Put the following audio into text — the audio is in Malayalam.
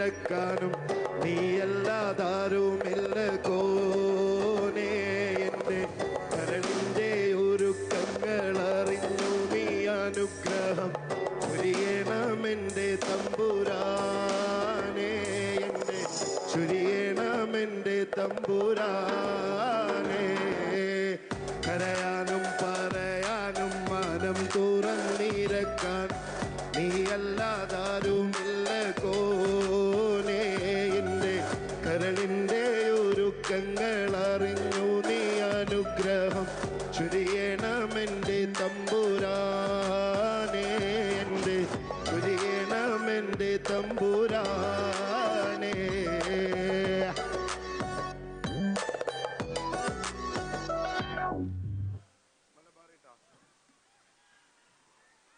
തുറന്നിരക്കാനും നീയല്ലാതാരുമില്ല കോനേ. എൻ്റെ കരളിൻ്റെ ഒരുക്കങ്ങളറിഞ്ഞു നീ അനുഗ്രഹം ചൊരിയണമെൻ്റെ തമ്പുരാനേ. എൻ്റെ ചൊരിയണമെൻ്റെ തമ്പുരാനേ. കരയാനും പറയാനും മനം തുറന്നിരക്കാൻ നീയല്ലാതാരുമില്ല കോനേ. എൻ്റെ കരളിൻ്റെ ഒരുക്കങ്ങൾ